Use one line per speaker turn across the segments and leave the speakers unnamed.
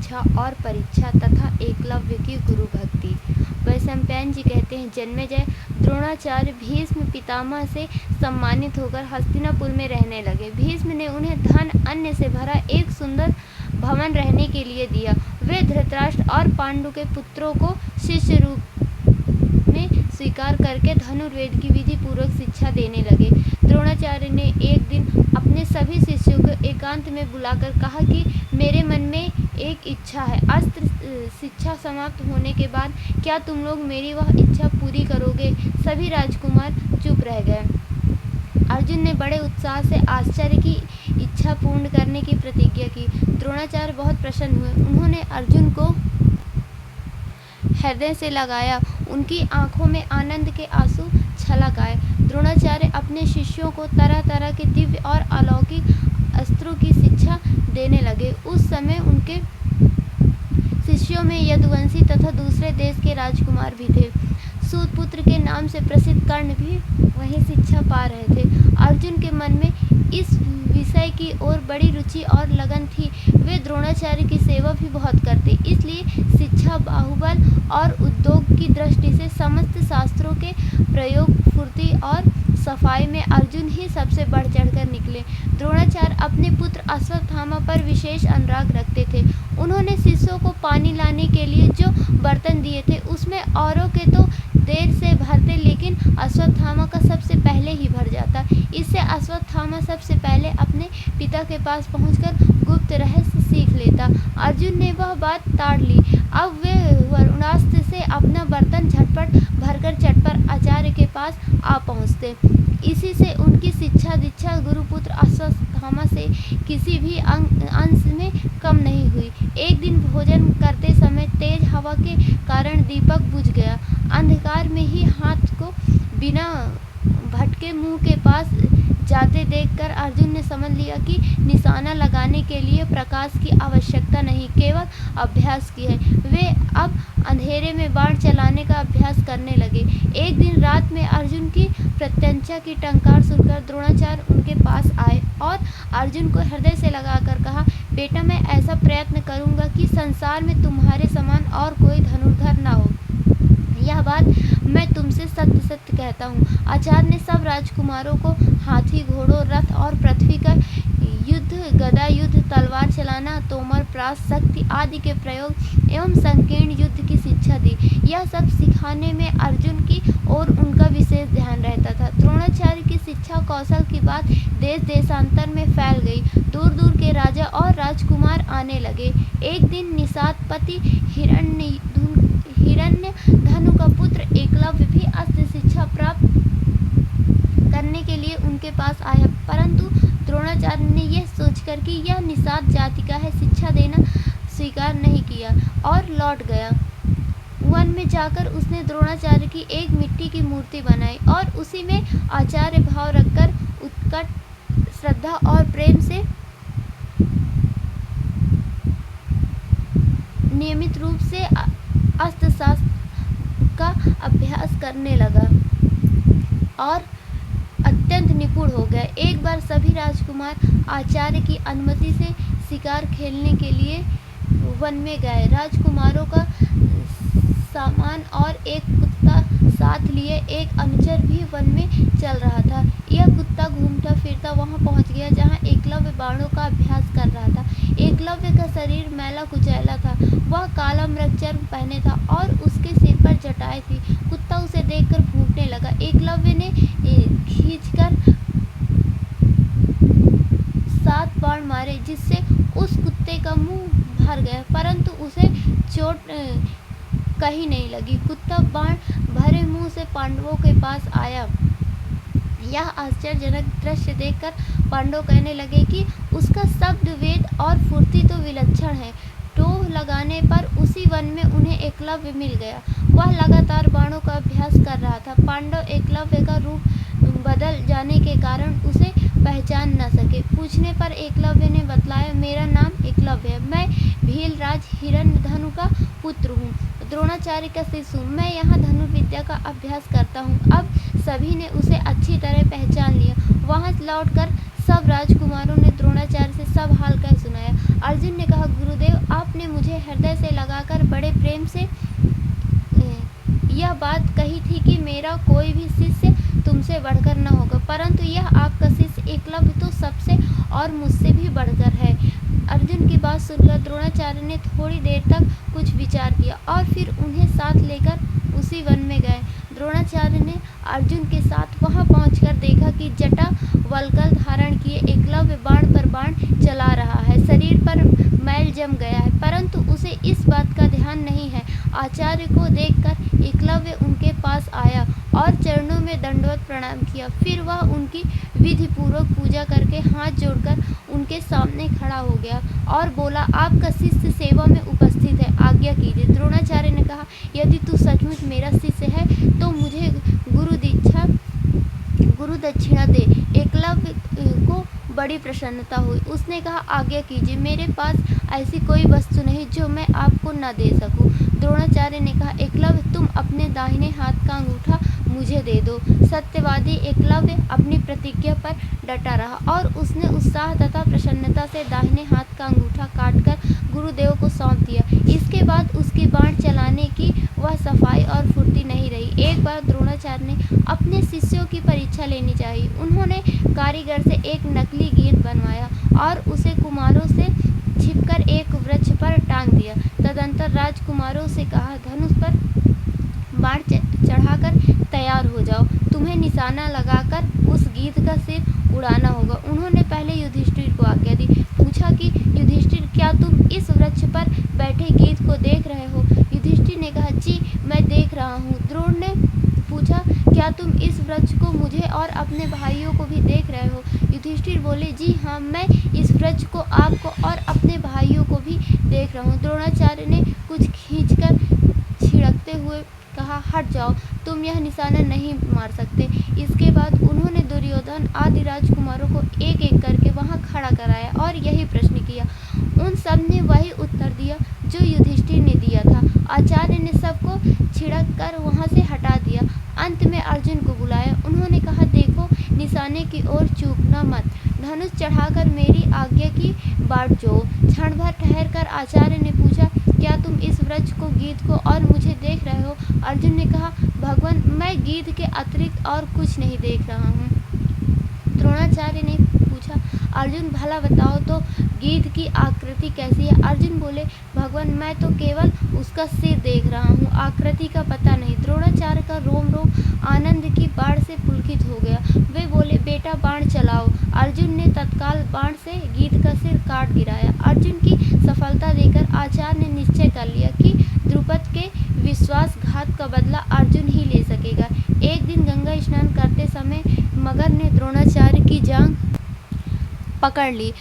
इच्छा और परीक्षा तथा एकलव्य की गुरु भक्ति। वैशंपायन जी कहते हैं, जन्मेजय द्रोणाचार्य भीष्म पितामह से सम्मानित होकर हस्तिनापुर में रहने लगे। भीष्म ने उन्हें धन अन्न से भरा एक सुंदर भवन रहने के लिए दिया। वे धृतराष्ट्र और पांडु के पुत्रों को शिष्य रूप में स्वीकार करके धनुर्वेद की विधि पूर्वक शिक्षा देने लगे। द्रोणाचार्य ने एक दिन अपने सभी शिष्यों को एकांत में बुलाकर कहा कि मेरे मन में एक इच्छा है। अस्त्र शिक्षा समाप्त होने के बाद क्या तुम लोग मेरी वह इच्छा पूरी करोगे? सभी राजकुमार चुप रह गए। अर्जुन ने बड़े उत्साह से आश्चर्य की इच्छा पूर्ण करने की प्रतिज्ञा की। द्रोणाचार्य बहुत प्रसन्न हुए। उन्होंने अर्जुन को हृदय से लगाया। उनकी आंखों में आनंद के आंसू छलक आए। द्रोणाचार्य अपने शिष्यों को तरह तरह के दिव्य और अलौकिक अस्त्रों की शिक्षा देने लगे। उस समय उनके शिष्यों में यदुवंशी तथा दूसरे देश के राजकुमार भी थे। सूतपुत्र के नाम से प्रसिद्ध कर्ण भी वही शिक्षा पा रहे थे। अर्जुन के मन में इस विषय की ओर बड़ी रुचि और लगन थी। वे द्रोणाचार्य की सेवा भी बहुत करते, इसलिए शिक्षा, बाहुबल और उद्योग की दृष्टि से समस्त शास्त्रों के प्रयोग, फूर्ति और सफाई में अर्जुन ही सबसे बढ़ चढ़कर निकले। द्रोणाचार्य अपने पुत्र अश्वत्थामा पर विशेष अनुराग रखते थे। उन्होंने शिष्यों को पानी लाने के लिए जो बर्तन दिए थे उसमें औरों के तो देर से भरते, लेकिन अश्वत्थामा का सबसे पहले ही भर जाता। इससे अश्वत्थामा सबसे पहले अपने पिता के पास पहुंचकर गुप्त रहस्य सीख लेता। अर्जुन ने वह बात ताड़ ली। अब वे वरुणास्त्र से अपना बर्तन झटपट भरकर चटपर आचार्य के पास आ पहुंचते। इसी से उनकी शिक्षा दीक्षा गुरुपुत्र अश्वत्थामा से किसी भी अंश में कम नहीं हुई। एक दिन भोजन करते समय तेज हवा के कारण दीपक बुझ गया। अंधकार में ही हाथ को बिना भटके मुंह के पास जाते देखकर अर्जुन ने समझ लिया कि निशाना लगाने के लिए प्रकाश की आवश्यकता नहीं, केवल अभ्यास की है। वे अब अंधेरे में बाण चलाने का अभ्यास करने लगे। एक दिन रात में अर्जुन की प्रत्यंचा की टंकार सुनकर द्रोणाचार्य उनके पास आए और अर्जुन को हृदय से लगाकर कहा, बेटा, मैं ऐसा प्रयत्न करूंगा कि संसार में तुम्हारे समान और कोई धनुर्धर न हो। यह बात मैं तुमसे सत्य सत्य कहता हूँ। आचार्य ने सब राजकुमारों को हाथी, घोड़ों, रथ और पृथ्वी का युद्ध, गदा युद्ध, तलवार चलाना, तोमर, प्रास, शक्ति आदि के प्रयोग एवं संकीर्ण युद्ध की शिक्षा दी। यह सब सिखाने में अर्जुन की और उनका विशेष ध्यान रहता था। द्रोणाचार्य की शिक्षा कौशल की बात देश देशांतर में फैल गई। दूर दूर के राजा और राजकुमार आने लगे। एक दिन निषादपति हिरण्यधनु का पुत्र एकलव्य भी अस्त्र शिक्षा प्राप्त करने के लिए उनके पास आया, परंतु द्रोणाचार्य ने यह सोचकर कि यह निषाद जाति का है, शिक्षा देना स्वीकार नहीं किया और लौट गया। वन में जाकर उसने द्रोणाचार्य की एक मिट्टी की मूर्ति बनाई और उसी में आचार्य भाव रखकर उत्कट श्रद्धा और प्रेम से नियमित रूप से अस्त्र शास्त्र का अभ्यास करने लगा और अत्यंत निपुण हो गए। एक बार सभी राजकुमार आचार्य की अनुमति से शिकार खेलने के लिए वन में गए। राजकुमारों का सामान और एक कुत्ता साथ लिए एक अनुचर भी वन में चल रहा था। यह कुत्ता घूमता फिरता वहां पहुंच गया जहां एकलव्य बाणों का अभ्यास कर रहा था। एकलव्य का शरीर मैला कुचैला था। वह काला मृगचर्म पहने था और उसके सिर पर जटाएं थी। कुत्ता उसे देखकर भूखने लगा। एकलव्य ने खींचकर 7 बाण मारे, जिससे उस कुत्ते का मुंह भर गया, परंतु उसे चोट कहीं नहीं लगी। कुत्ता बाण भरे मुंह से पांडवों के पास आया। यह आश्चर्यजनक दृश्य देखकर पांडव कहने लगे कि उसका शब्द, वेद और फुर्ती तो विलक्षण है। टोह लगाने पर उसी वन में उन्हें एकलव्य मिल गया। वह लगातार बाणों का अभ्यास कर रहा था। पांडव एकलव्य का रूप बदल जाने के कारण उसे पहचान न सके। पूछने पर एकलव्य ने बतलाया, मेरा नाम एकलव्य है, मैं भीलराज हिरण्यधनु का पुत्र हूँ, द्रोणाचार्य का शिष्य हूँ। मैं यहाँ धनुर्विद्या का अभ्यास करता हूँ। अब सभी ने उसे अच्छी तरह पहचान लिया। वहाँ लौटकर सब राजकुमारों ने द्रोणाचार्य से सब हाल कह सुनाया। अर्जुन ने कहा, गुरुदेव, आपने मुझे हृदय से लगाकर बड़े प्रेम से यह बात कही थी कि मेरा कोई भी शिष्य तुमसे बढ़कर न होगा, परंतु यह आपका शिष्य एकलव्य तो सबसे और मुझसे भी बढ़कर है। अर्जुन की बात सुनकर द्रोणाचार्य ने थोड़ी देर तक कुछ विचार किया और फिर उन्हें साथ लेकर उसी वन में गए। द्रोणाचार्य ने अर्जुन के साथ वहां पहुंचकर देखा कि जटा वल्कल धारण किए एकलव्य बाण पर बाण चला रहा है। शरीर पर मैल जम गया है, परंतु उसे इस बात का ध्यान नहीं है। आचार्य को देखकर एकलव्य उनके पास आया और चरणों में दंडवत प्रणाम किया। फिर वह उनकी विधि पूर्वक पूजा करके हाथ जोड़कर उनके सामने खड़ा हो गया और बोला, आपका शिष्य सेवा में उपस्थित है, आज्ञा कीजिए। द्रोणाचार्य ने कहा, यदि तू सचमुच मेरा शिष्य है तो मुझे गुरु दक्षिणा दे। एकलव्य को बड़ी प्रसन्नता हुई। उसने कहा, आज्ञा कीजिए, मेरे पास ऐसी कोई वस्तु नहीं जो मैं आपको न दे सकूं। द्रोणाचार्य ने कहा, एकलव्य तुम अपने दाहिने हाथ का अंगूठा मुझे दे दो। सत्यवादी एकलव्य अपनी प्रतिज्ञा पर डटा रहा और उसने उत्साह तथा प्रसन्नता से दाहिने हाथ का अंगूठा काटकर गुरुदेव को सौंप दिया। इसके बाद उसकी बाण चलाने की वह सफाई और फुर्ती नहीं रही। एक बार द्रोणाचार्य ने अपने शिष्यों की परीक्षा लेनी चाहिए। उन्होंने कारीगर से एक नकली गीत बनवाया और उसे कुमारों से छिपकर एक वृक्ष पर टांग दिया। तदंतर राजकुमारों से कहा, धनुष पर बाण चढ़ाकर तैयार हो जाओ, तुम्हें निशाना लगाकर उस गीध का सिर उड़ाना होगा। उन्होंने पहले युधिष्ठिर को आज्ञा दी। पूछा कि युधिष्ठिर, क्या तुम इस वृक्ष पर बैठे गीध को देख रहे हो? युधिष्ठिर ने कहा, जी मैं देख रहा हूँ। द्रोण ने पूछा, क्या तुम इस वृक्ष को मुझे और अपने भाइयों को भी देख रहे हो? युधिष्ठिर बोले, जी हाँ, मैं इस वृक्ष को आपको और अपने भाइयों को भी देख रहा हूँ। द्रोणाचार्य ने कुछ खींचकर छिड़कते हुए कहा, हट जाओ, तुम यह निशाना नहीं मार सकते। इसके बाद उन्होंने दुर्योधन आदि राजकुमारों को एक एक करके वहां खड़ा कराया और यही प्रश्न किया। उन सब ने वही उत्तर दिया जो युधिष्ठिर ने दिया था। आचार्य ने सबको छिड़क कर वहां से हटा दिया। अंत में अर्जुन को बुलाया। उन्होंने कहा, देखो, निशाने की ओर चूकना मत, धनुष चढ़ाकर मेरी आज्ञा की बाट जो। क्षण भर ठहर कर आचार्य ने पूछा, क्या तुम इस वृक्ष को, गीध को और मुझे देख रहे हो? अर्जुन ने कहा, भगवान, मैं गीध के अतिरिक्त और कुछ नहीं देख रहा हूँ। द्रोणाचार्य ने पूछा, अर्जुन भला बताओ तो गीध की आकृति कैसी है? अर्जुन बोले, भगवान, मैं तो केवल उसका सिर देख रहा हूँ, आकृति का पता नहीं। द्रोणाचार्य का रोम रोम आनंद की बाढ़ से पुलकित हो गया। वे बोले, बेटा बाण चलाओ। अर्जुन ने तत्काल बाण से गीध का सिर काट गिराया। अर्जुन की सफलता देखकर आचार्य ने निश्चय कर लिया कि द्रुपद के विश्वासघात का बदला अर्जुन ही ले सकेगा। एक दिन गंगा स्नान करते समय मगर ने द्रोणाचार्य की जांघ पकड़ ली।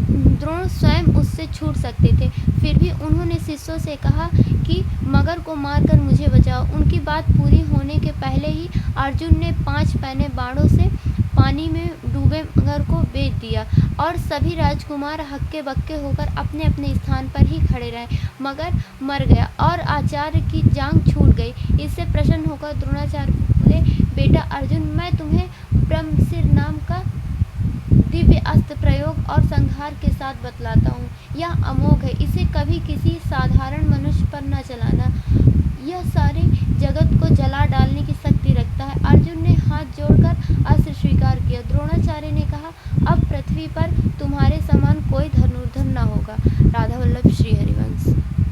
द्रोण स्वयं उससे छूट सकते थे, फिर भी उन्होंने शिष्यों से कहा कि मगर को मारकर मुझे बचाओ। उनकी बात पूरी होने के पहले ही अर्जुन ने 5 पैने बाणों से पानी में डूबे मगर को बेच दिया और सभी राजकुमार हक्के बक्के होकर अपने अपने स्थान पर ही खड़े रहे। मगर मर गया और आचार्य की जांघ छूट गई। इससे प्रसन्न होकर द्रोणाचार्य बोले, बेटा अर्जुन, मैं तुम्हें ब्रह्मशिर नाम का दिव्य अस्त्र प्रयोग और संहार के साथ बतलाता हूँ। यह अमोघ है, इसे कभी किसी साधारण मनुष्य पर न चलाना। यह सारे जगत को जला डालने की शक्ति रखता है। अर्जुन ने हाथ जोड़कर अस्त्र स्वीकार किया। द्रोणाचार्य ने कहा, अब पृथ्वी पर तुम्हारे समान कोई धनुर्धर न होगा। राधा वल्लभ श्री हरिवंश।